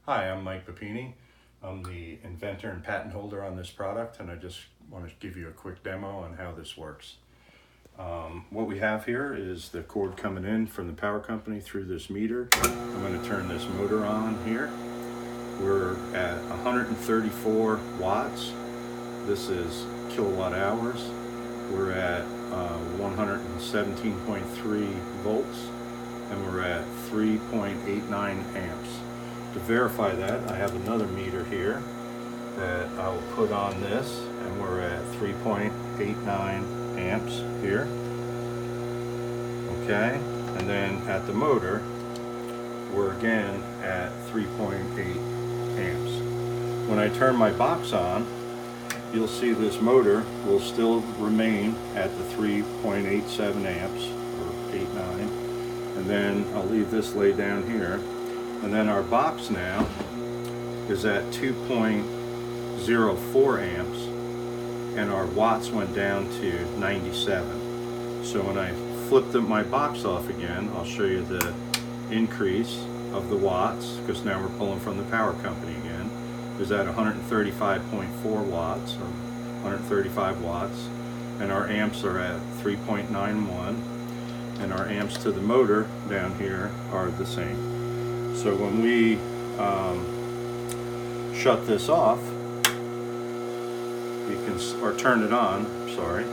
Hi, I'm Mike Papini. I'm the inventor and patent holder on this product, and I just want to give you a quick demo on how this works. What we have here is the cord coming in from the power company through this meter. I'm going to turn this motor on here. We're at 134 watts. This is kilowatt hours. We're at 117.3 volts, and we're at 3.89 amps. To verify that, I have another meter here that I will put on this, and we're at 3.89 amps here. Okay, and then at the motor, we're again at 3.8 amps. When I turn my box on, you'll see this motor will still remain at the 3.87 amps, or 89, and then I'll leave this laid down here. And then our box now is at 2.04 amps, and our watts went down to 97. So when I flip my box off again, I'll show you the increase of the watts, because now we're pulling from the power company again. Is at 135.4 watts, or 135 watts, and our amps are at 3.91, and our amps to the motor down here are the same. So when we shut this off, or turn it on, sorry,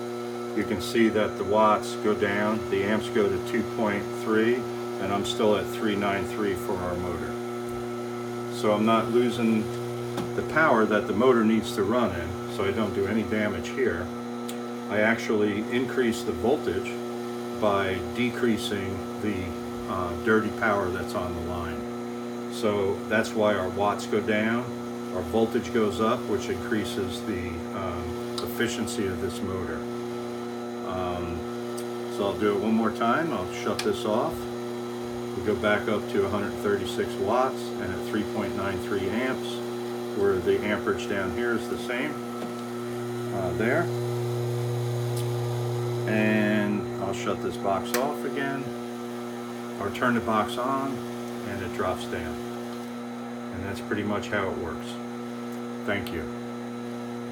you can see that the watts go down, the amps go to 2.3, and I'm still at 393 for our motor. So I'm not losing the power that the motor needs to run in, so I don't do any damage here. I actually increase the voltage by decreasing the dirty power that's on the line. So that's why our watts go down, our voltage goes up, which increases the efficiency of this motor. So I'll do it one more time. I'll shut this off. We go back up to 136 watts and at 3.93 amps, where the amperage down here is the same, there. And I'll shut this box off again, or turn the box on, and it drops down. And that's pretty much how it works. Thank you.